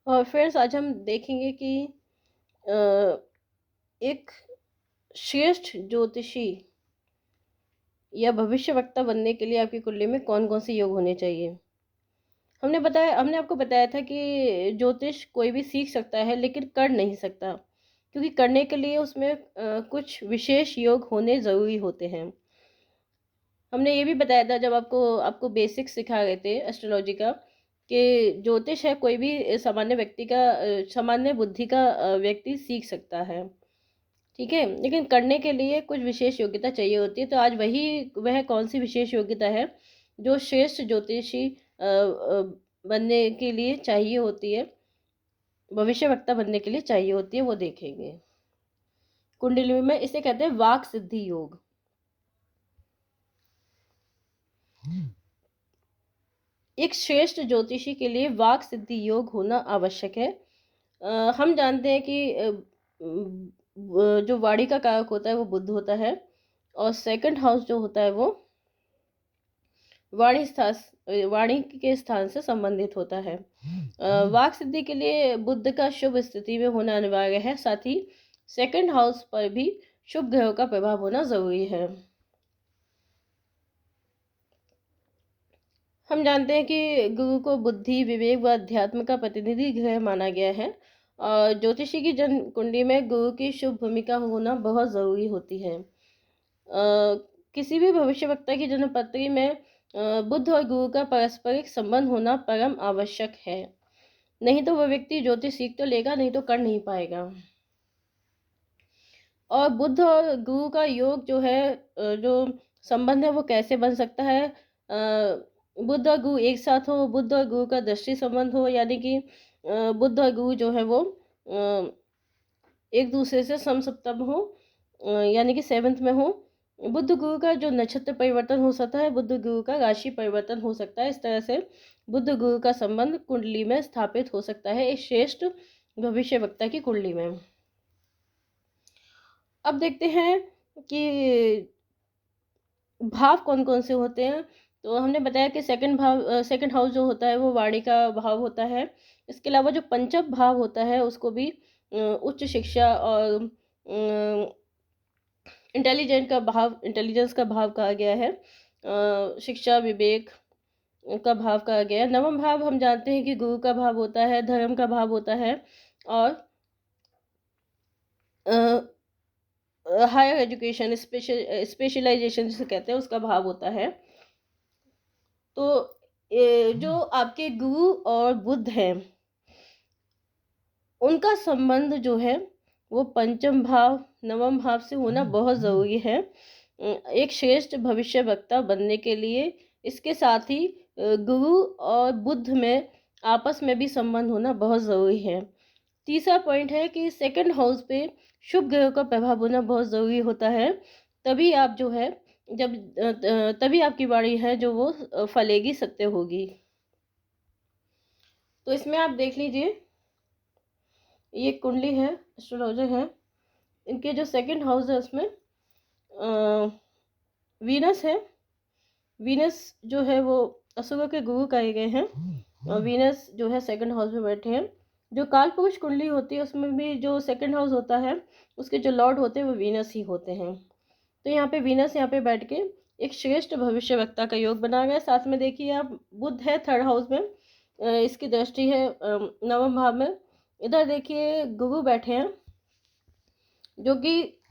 और फ्रेंड्स आज हम देखेंगे कि अ, एक श्रेष्ठ ज्योतिषी या भविष्यवक्ता बनने के लिए आपकी कुंडली में कौन-कौन से योग होने चाहिए। हमने आपको बताया था कि ज्योतिष कोई भी सीख सकता है लेकिन कर नहीं सकता, क्योंकि करने के लिए उसमें कुछ विशेष योग होने ज़रूरी होते हैं। हमने ये भी बताया था जब आपको आपको बेसिक्स सिखा रहे थे एस्ट्रोलॉजी का, कि ज्योतिष है कोई भी सामान्य व्यक्ति का सामान्य बुद्धि का व्यक्ति सीख सकता है। ठीक है, लेकिन करने के लिए कुछ विशेष योग्यता चाहिए होती है। तो आज वह कौन सी विशेष योग्यता है जो श्रेष्ठ ज्योतिषी बनने के लिए चाहिए होती है, भविष्यवक्ता बनने के लिए चाहिए होती है, वो देखेंगे। कुंडली में इसे कहते हैं वाक सिद्धि योग। एक श्रेष्ठ ज्योतिषी के लिए वाक सिद्धि योग होना आवश्यक है। हम जानते हैं कि जो वाणी का कारक होता है वो बुध होता है, और सेकंड हाउस जो होता है वो वाणी के स्थान से संबंधित होता है। वाक सिद्धि के लिए बुध का शुभ स्थिति में होना अनिवार्य है। साथ ही सेकंड हाउस पर भी शुभ ग्रहों का प्रभाव होना जरूरी है। हम जानते हैं कि गुरु को बुद्धि, विवेक व अध्यात्म का प्रतिनिधि ग्रह माना गया है, और ज्योतिषी की जन्म कुंडली में गुरु की शुभ भूमिका होना बहुत ज़रूरी होती है। किसी भी भविष्यवक्ता की जन्म पत्री में बुध और गुरु का पारस्परिक संबंध होना परम आवश्यक है। नहीं तो वह व्यक्ति ज्योतिष सीख तो लेगा, नहीं तो कर नहीं पाएगा। और बुध और गुरु का योग जो है, जो संबंध है वो कैसे बन सकता है। बुध और गुरु एक साथ हो, बुध और गुरु का दृष्टि संबंध हो, यानी कि बुध और गुरु जो है वो एक दूसरे से समसप्तम हो, यानी कि सेवंथ में हो। बुध गुरु का जो नक्षत्र परिवर्तन हो सकता है, बुध गुरु का राशि परिवर्तन हो सकता है। इस तरह से बुध गुरु का संबंध कुंडली में स्थापित हो सकता है एक श्रेष्ठ भविष्यवक्ता की कुंडली में। अब देखते हैं कि भाव कौन कौन से होते हैं। तो हमने बताया कि सेकंड हाउस जो होता है वो वाणी का भाव होता है। इसके अलावा जो पंचम भाव होता है उसको भी उच्च शिक्षा और इंटेलिजेंस का भाव कहा गया है। शिक्षा, विवेक का भाव कहा गया है। नवम भाव हम जानते हैं कि गुरु का भाव होता है, धर्म का भाव होता है, और हायर एजुकेशन, स्पेशलाइजेशन जिसे कहते हैं उसका भाव होता है। तो जो आपके गुरु और बुध हैं उनका संबंध जो है वो पंचम भाव, नवम भाव से होना बहुत ज़रूरी है एक श्रेष्ठ भविष्यवक्ता बनने के लिए। इसके साथ ही गुरु और बुध में आपस में भी संबंध होना बहुत ज़रूरी है। तीसरा पॉइंट है कि सेकंड हाउस पे शुभ ग्रहों का प्रभाव होना बहुत ज़रूरी होता है। तभी आप जो है जब तभी आपकी वाणी है जो वो फलेगी, सत्य होगी। तो इसमें आप देख लीजिए, ये कुंडली है, एस्ट्रोलॉजर है, इनके जो सेकंड हाउस है उसमें वीनस है। वीनस जो है वो असुरों के गुरु कहे गए हैं, और वीनस जो है सेकंड हाउस में बैठे हैं। जो काल पुरुष कुंडली होती है उसमें भी जो सेकंड हाउस होता है उसके जो लॉर्ड होते हैं वो वीनस ही होते हैं। तो यहाँ पे वीनस यहाँ पे बैठ के एक श्रेष्ठ भविष्यवक्ता का योग बना गया। साथ में देखिए आप, बुध है थर्ड हाउस में, इसकी दृष्टि है नवम भाव में। इधर देखिए गुरु बैठे हैं जो कि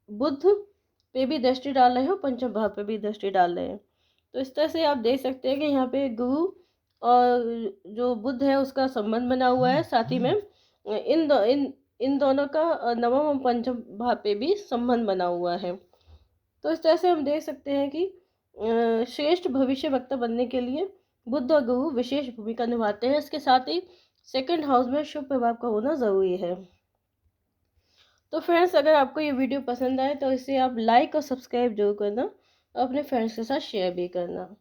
बुध पे भी दृष्टि डाल रहे हैं और पंचम भाव पे भी दृष्टि डाल रहे हैं। तो इस तरह से आप देख सकते हैं कि यहाँ पे गुरु और जो बुध है उसका संबंध बना हुआ है। साथ ही में इन दोनों का नवम और पंचम भाव पे भी संबंध बना हुआ है। तो इस तरह से हम देख सकते हैं कि श्रेष्ठ भविष्यवक्ता बनने के लिए बुध और गुरु विशेष भूमिका निभाते हैं। इसके साथ ही सेकंड हाउस में शुभ प्रभाव का होना ज़रूरी है। तो फ्रेंड्स, अगर आपको ये वीडियो पसंद आए तो इसे आप लाइक और सब्सक्राइब जरूर करना, और अपने फ्रेंड्स के साथ शेयर भी करना।